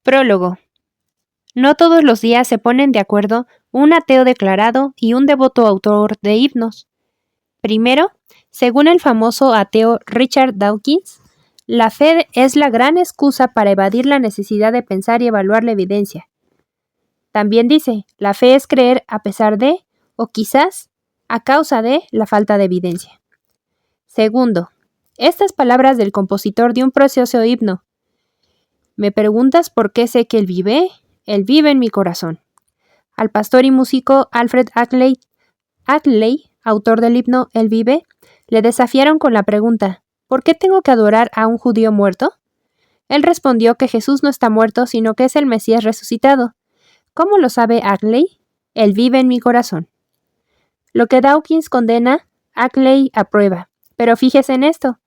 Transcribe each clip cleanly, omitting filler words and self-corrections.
Prólogo. No todos los días se ponen de acuerdo un ateo declarado y un devoto autor de himnos. Primero, según el famoso ateo Richard Dawkins, la fe es la gran excusa para evadir la necesidad de pensar y evaluar la evidencia. También dice, la fe es creer a pesar de, o quizás, a causa de, la falta de evidencia. Segundo, estas palabras del compositor de un precioso himno. ¿Me preguntas por qué sé que Él vive? Él vive en mi corazón. Al pastor y músico Alfred Adley, autor del himno Él vive, le desafiaron con la pregunta, ¿por qué tengo que adorar a un judío muerto? Él respondió que Jesús no está muerto, sino que es el Mesías resucitado. ¿Cómo lo sabe Adley? Él vive en mi corazón. Lo que Dawkins condena, Adley aprueba. Pero fíjese en esto.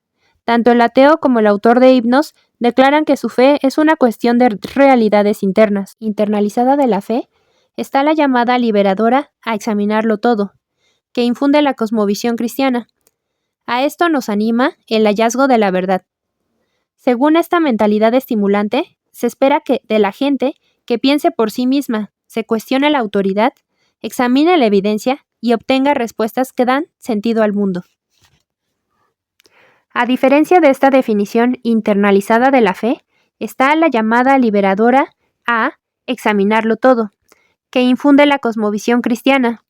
Tanto el ateo como el autor de himnos declaran que su fe es una cuestión de realidades internas. Internalizada de la fe está la llamada liberadora a examinarlo todo, que infunde la cosmovisión cristiana. A esto nos anima el hallazgo de la verdad. Según esta mentalidad estimulante, se espera que de la gente que piense por sí misma, se cuestione la autoridad, examine la evidencia y obtenga respuestas que dan sentido al mundo. A diferencia de esta definición internalizada de la fe, está la llamada liberadora a examinarlo todo, que infunde la cosmovisión cristiana.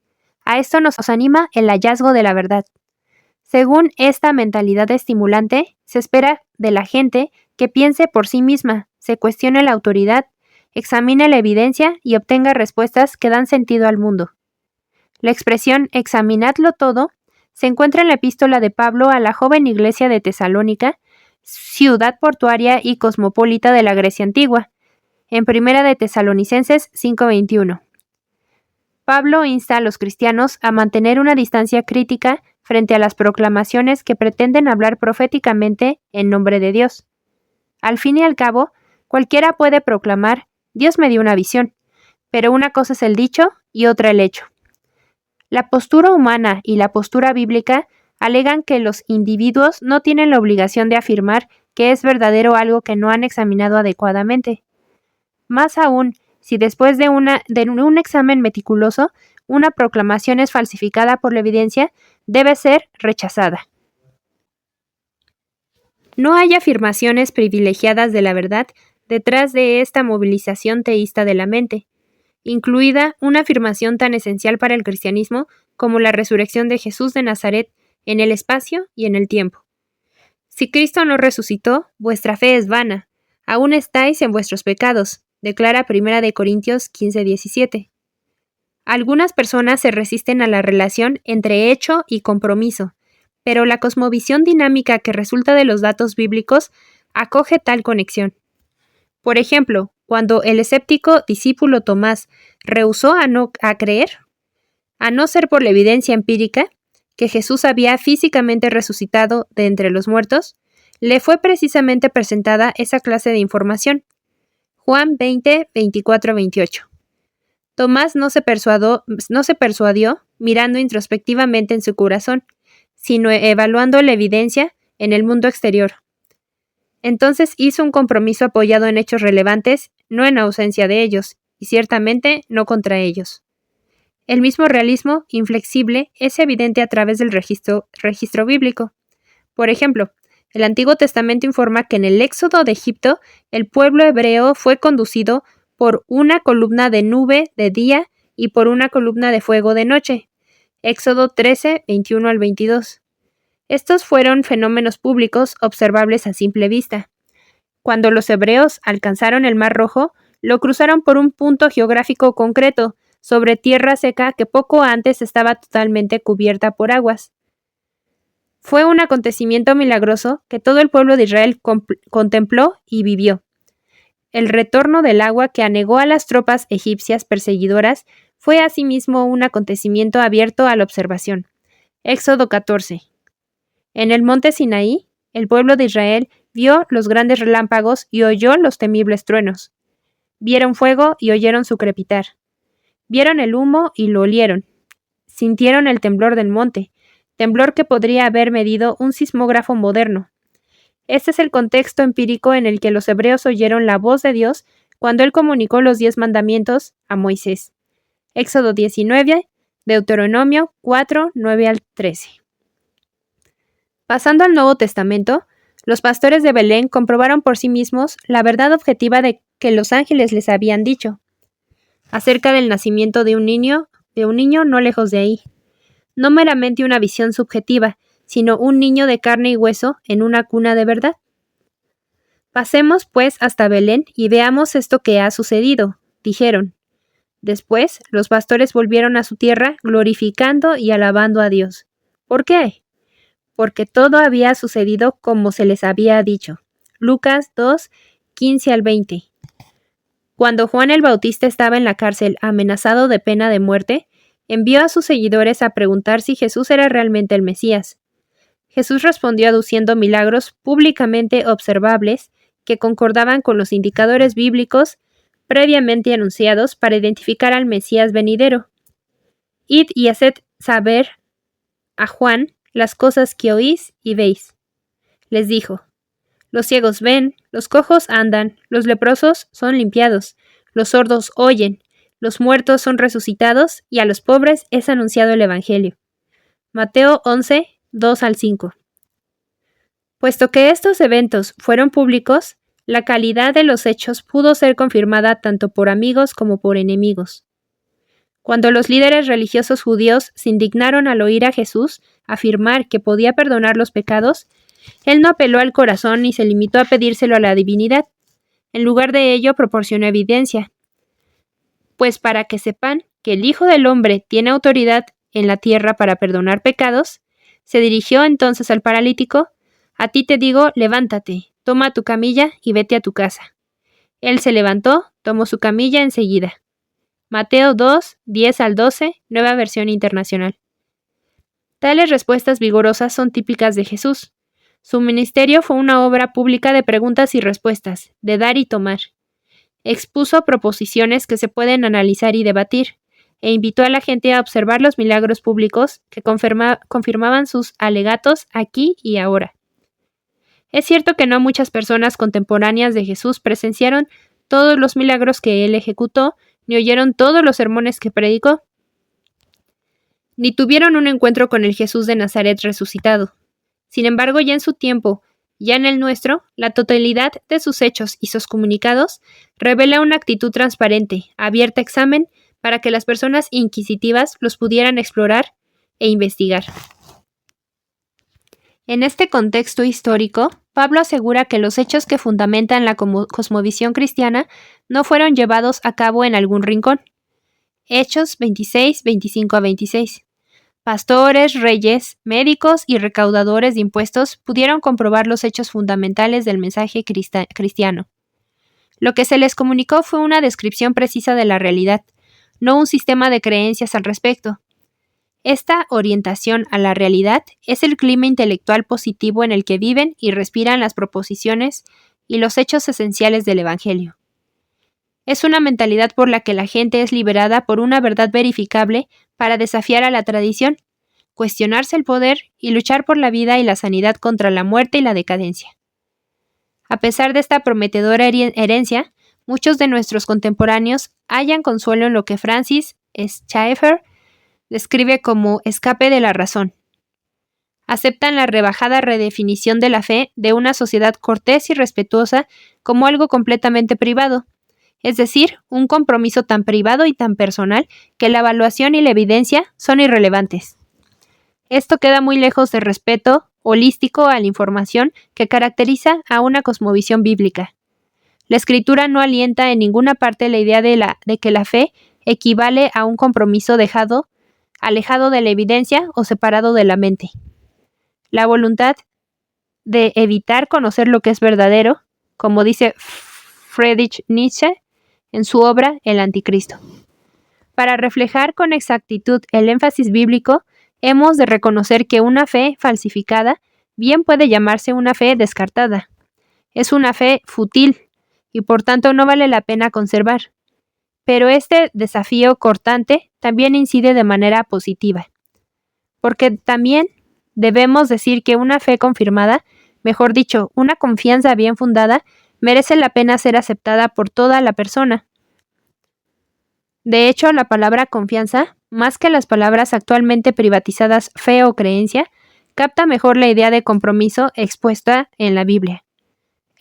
A esto nos anima el hallazgo de la verdad. Según esta mentalidad estimulante, se espera de la gente que piense por sí misma, se cuestione la autoridad, examine la evidencia y obtenga respuestas que dan sentido al mundo. La expresión examinadlo todo se encuentra en la epístola de Pablo a la joven iglesia de Tesalónica, ciudad portuaria y cosmopolita de la Grecia antigua, en Primera de Tesalonicenses 5:21. Pablo insta a los cristianos a mantener una distancia crítica frente a las proclamaciones que pretenden hablar proféticamente en nombre de Dios. Al fin y al cabo, cualquiera puede proclamar, Dios me dio una visión, pero una cosa es el dicho y otra el hecho. La postura humana y la postura bíblica alegan que los individuos no tienen la obligación de afirmar que es verdadero algo que no han examinado adecuadamente. Más aún, si después de un examen meticuloso, una proclamación es falsificada por la evidencia, debe ser rechazada. No hay afirmaciones privilegiadas de la verdad detrás de esta movilización teísta de la mente, incluida una afirmación tan esencial para el cristianismo como la resurrección de Jesús de Nazaret en el espacio y en el tiempo. Si Cristo no resucitó, vuestra fe es vana, aún estáis en vuestros pecados, declara 1 Corintios 15:17. Algunas personas se resisten a la relación entre hecho y compromiso, pero la cosmovisión dinámica que resulta de los datos bíblicos acoge tal conexión. Por ejemplo, cuando el escéptico discípulo Tomás rehusó a creer, a no ser por la evidencia empírica, que Jesús había físicamente resucitado de entre los muertos, le fue precisamente presentada esa clase de información. Juan 20, 24-28. Tomás no se persuadió mirando introspectivamente en su corazón, sino evaluando la evidencia en el mundo exterior. Entonces hizo un compromiso apoyado en hechos relevantes, no en ausencia de ellos, y ciertamente no contra ellos. El mismo realismo inflexible es evidente a través del registro bíblico. Por ejemplo, el Antiguo Testamento informa que en el éxodo de Egipto, el pueblo hebreo fue conducido por una columna de nube de día y por una columna de fuego de noche. Éxodo 13, 21-22. Estos fueron fenómenos públicos observables a simple vista. Cuando los hebreos alcanzaron el Mar Rojo, lo cruzaron por un punto geográfico concreto, sobre tierra seca que poco antes estaba totalmente cubierta por aguas. Fue un acontecimiento milagroso que todo el pueblo de Israel contempló y vivió. El retorno del agua que anegó a las tropas egipcias perseguidoras fue asimismo un acontecimiento abierto a la observación. Éxodo 14. En el monte Sinaí, el pueblo de Israel vio los grandes relámpagos y oyó los temibles truenos. Vieron fuego y oyeron su crepitar. Vieron el humo y lo olieron. Sintieron el temblor del monte, temblor que podría haber medido un sismógrafo moderno. Este es el contexto empírico en el que los hebreos oyeron la voz de Dios cuando él comunicó los 10 mandamientos a Moisés. Éxodo 19, Deuteronomio 4, 9 al 13. Pasando al Nuevo Testamento, los pastores de Belén comprobaron por sí mismos la verdad objetiva de que los ángeles les habían dicho acerca del nacimiento de un niño no lejos de ahí. No meramente una visión subjetiva, sino un niño de carne y hueso en una cuna de verdad. Pasemos, pues, hasta Belén y veamos esto que ha sucedido, dijeron. Después, los pastores volvieron a su tierra, glorificando y alabando a Dios. ¿Por qué? Porque todo había sucedido como se les había dicho. Lucas 2, 15 al 20. Cuando Juan el Bautista estaba en la cárcel amenazado de pena de muerte, envió a sus seguidores a preguntar si Jesús era realmente el Mesías. Jesús respondió aduciendo milagros públicamente observables que concordaban con los indicadores bíblicos previamente anunciados para identificar al Mesías venidero. Id y haced saber a Juan las cosas que oís y veis. Les dijo, los ciegos ven, los cojos andan, los leprosos son limpiados, los sordos oyen, los muertos son resucitados y a los pobres es anunciado el Evangelio. Mateo 11, 2 al 5. Puesto que estos eventos fueron públicos, la calidad de los hechos pudo ser confirmada tanto por amigos como por enemigos. Cuando los líderes religiosos judíos se indignaron al oír a Jesús afirmar que podía perdonar los pecados, él no apeló al corazón ni se limitó a pedírselo a la divinidad. En lugar de ello, proporcionó evidencia. Pues para que sepan que el Hijo del Hombre tiene autoridad en la tierra para perdonar pecados, se dirigió entonces al paralítico, a ti te digo, levántate, toma tu camilla y vete a tu casa. Él se levantó, tomó su camilla enseguida. Mateo 2, 10 al 12, Nueva Versión Internacional. Tales respuestas vigorosas son típicas de Jesús. Su ministerio fue una obra pública de preguntas y respuestas, de dar y tomar. Expuso proposiciones que se pueden analizar y debatir, e invitó a la gente a observar los milagros públicos que confirmaban sus alegatos aquí y ahora. Es cierto que no muchas personas contemporáneas de Jesús presenciaron todos los milagros que él ejecutó, ni oyeron todos los sermones que predicó, ni tuvieron un encuentro con el Jesús de Nazaret resucitado. Sin embargo, ya en su tiempo, ya en el nuestro, la totalidad de sus hechos y sus comunicados revela una actitud transparente, abierta a examen, para que las personas inquisitivas los pudieran explorar e investigar. En este contexto histórico, Pablo asegura que los hechos que fundamentan la cosmovisión cristiana no fueron llevados a cabo en algún rincón. Hechos 26, 25 a 26. Pastores, reyes, médicos y recaudadores de impuestos pudieron comprobar los hechos fundamentales del mensaje cristiano. Lo que se les comunicó fue una descripción precisa de la realidad, no un sistema de creencias al respecto. Esta orientación a la realidad es el clima intelectual positivo en el que viven y respiran las proposiciones y los hechos esenciales del Evangelio. Es una mentalidad por la que la gente es liberada por una verdad verificable para desafiar a la tradición, cuestionarse el poder y luchar por la vida y la sanidad contra la muerte y la decadencia. A pesar de esta prometedora herencia, muchos de nuestros contemporáneos hallan consuelo en lo que Francis Schaeffer describe como escape de la razón. Aceptan la rebajada redefinición de la fe de una sociedad cortés y respetuosa como algo completamente privado, es decir, un compromiso tan privado y tan personal que la evaluación y la evidencia son irrelevantes. Esto queda muy lejos del respeto holístico a la información que caracteriza a una cosmovisión bíblica. La Escritura no alienta en ninguna parte la idea de que la fe equivale a un compromiso alejado de la evidencia o separado de la mente. La voluntad de evitar conocer lo que es verdadero, como dice Friedrich Nietzsche en su obra El Anticristo. Para reflejar con exactitud el énfasis bíblico, hemos de reconocer que una fe falsificada bien puede llamarse una fe descartada. Es una fe fútil y por tanto no vale la pena conservar. Pero este desafío cortante también incide de manera positiva, porque también debemos decir que una fe confirmada, mejor dicho, una confianza bien fundada, merece la pena ser aceptada por toda la persona. De hecho, la palabra confianza, más que las palabras actualmente privatizadas fe o creencia, capta mejor la idea de compromiso expuesta en la Biblia.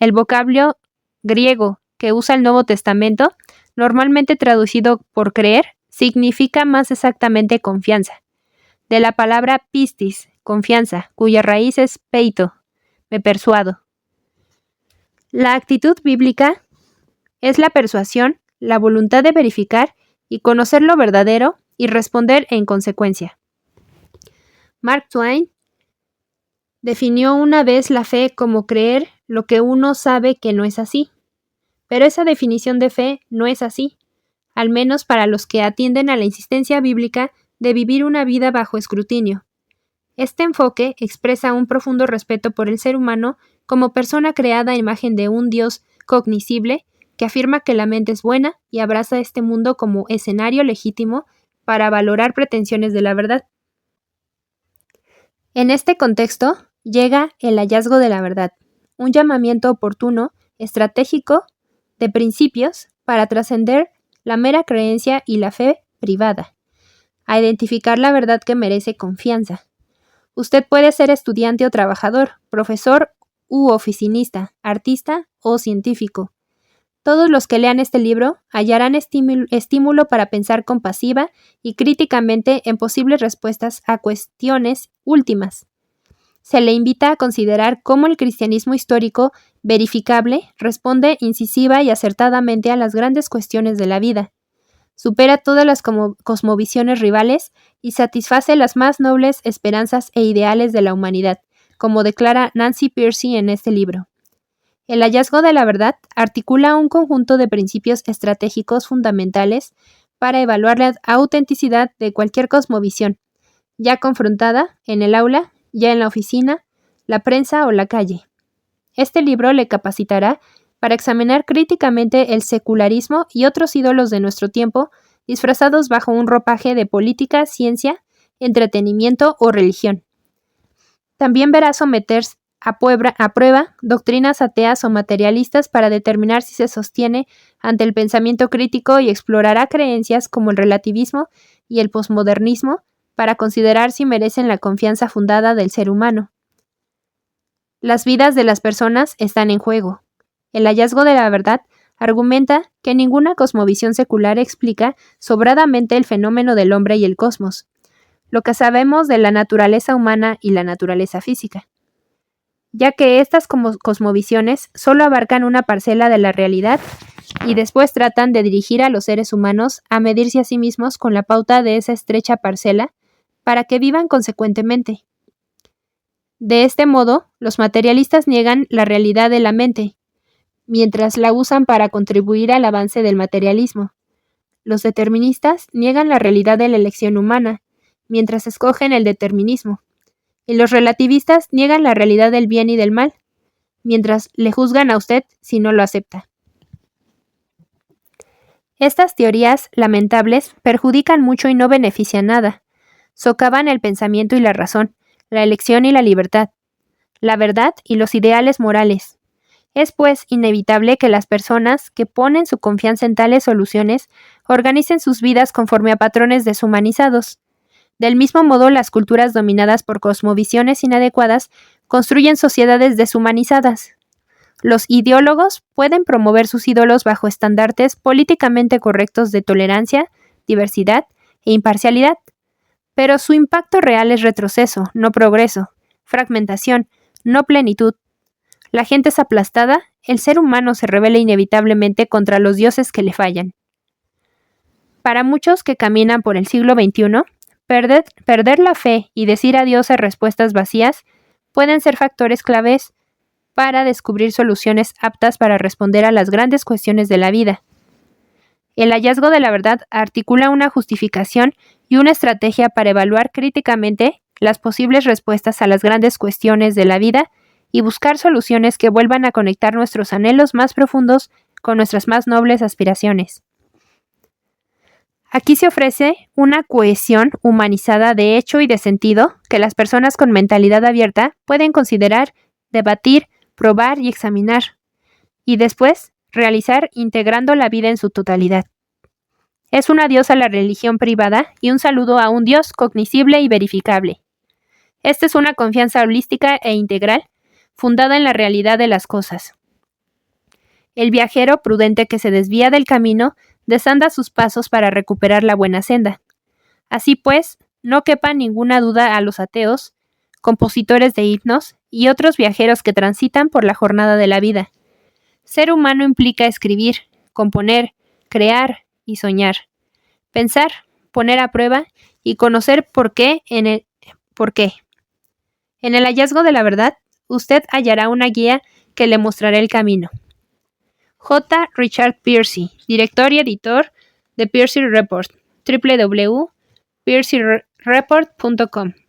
El vocablo griego que usa el Nuevo Testamento, normalmente traducido por creer, significa más exactamente confianza. De la palabra pistis, confianza, cuya raíz es peito, me persuado. La actitud bíblica es la persuasión, la voluntad de verificar y conocer lo verdadero y responder en consecuencia. Mark Twain definió una vez la fe como creer lo que uno sabe que no es así. Pero esa definición de fe no es así, al menos para los que atienden a la insistencia bíblica de vivir una vida bajo escrutinio. Este enfoque expresa un profundo respeto por el ser humano como persona creada a imagen de un Dios cognoscible que afirma que la mente es buena y abraza este mundo como escenario legítimo para valorar pretensiones de la verdad. En este contexto, llega el hallazgo de la verdad, un llamamiento oportuno, estratégico, de principios para trascender la mera creencia y la fe privada, a identificar la verdad que merece confianza. Usted puede ser estudiante o trabajador, profesor u oficinista, artista o científico. Todos los que lean este libro hallarán estímulo para pensar compasiva y críticamente en posibles respuestas a cuestiones últimas. Se le invita a considerar cómo el cristianismo histórico, verificable, responde incisiva y acertadamente a las grandes cuestiones de la vida. Supera todas las cosmovisiones rivales y satisface las más nobles esperanzas e ideales de la humanidad, como declara Nancy Pearcey en este libro. El hallazgo de la verdad articula un conjunto de principios estratégicos fundamentales para evaluar la autenticidad de cualquier cosmovisión, ya confrontada en el aula, ya en la oficina, la prensa o la calle. Este libro le capacitará para examinar críticamente el secularismo y otros ídolos de nuestro tiempo, disfrazados bajo un ropaje de política, ciencia, entretenimiento o religión. También verá someter a prueba doctrinas ateas o materialistas para determinar si se sostiene ante el pensamiento crítico y explorará creencias como el relativismo y el posmodernismo para considerar si merecen la confianza fundada del ser humano. Las vidas de las personas están en juego. El hallazgo de la verdad argumenta que ninguna cosmovisión secular explica sobradamente el fenómeno del hombre y el cosmos, lo que sabemos de la naturaleza humana y la naturaleza física, ya que estas cosmovisiones solo abarcan una parcela de la realidad y después tratan de dirigir a los seres humanos a medirse a sí mismos con la pauta de esa estrecha parcela para que vivan consecuentemente. De este modo, los materialistas niegan la realidad de la mente, mientras la usan para contribuir al avance del materialismo. Los deterministas niegan la realidad de la elección humana, mientras escogen el determinismo. Y los relativistas niegan la realidad del bien y del mal, mientras le juzgan a usted si no lo acepta. Estas teorías lamentables perjudican mucho y no benefician nada. Socavan el pensamiento y la razón, la elección y la libertad, la verdad y los ideales morales. Es pues inevitable que las personas que ponen su confianza en tales soluciones organicen sus vidas conforme a patrones deshumanizados. Del mismo modo, las culturas dominadas por cosmovisiones inadecuadas construyen sociedades deshumanizadas. Los ideólogos pueden promover sus ídolos bajo estandartes políticamente correctos de tolerancia, diversidad e imparcialidad, pero su impacto real es retroceso, no progreso, fragmentación, no plenitud. La gente es aplastada, el ser humano se rebela inevitablemente contra los dioses que le fallan. Para muchos que caminan por el siglo XXI, perder la fe y decir adiós a respuestas vacías pueden ser factores claves para descubrir soluciones aptas para responder a las grandes cuestiones de la vida. El hallazgo de la verdad articula una justificación y una estrategia para evaluar críticamente las posibles respuestas a las grandes cuestiones de la vida y buscar soluciones que vuelvan a conectar nuestros anhelos más profundos con nuestras más nobles aspiraciones. Aquí se ofrece una cohesión humanizada de hecho y de sentido que las personas con mentalidad abierta pueden considerar, debatir, probar y examinar. y después realizar integrando la vida en su totalidad. Es un adiós a la religión privada y un saludo a un Dios cognoscible y verificable. Esta es una confianza holística e integral, fundada en la realidad de las cosas. El viajero prudente que se desvía del camino desanda sus pasos para recuperar la buena senda. Así pues, no quepa ninguna duda a los ateos, compositores de himnos y otros viajeros que transitan por la jornada de la vida. Ser humano implica escribir, componer, crear y soñar, pensar, poner a prueba y conocer por qué. En el hallazgo de la verdad, usted hallará una guía que le mostrará el camino. J. Richard Pearcey, director y editor de Pearcey Report, www.pearceyreport.com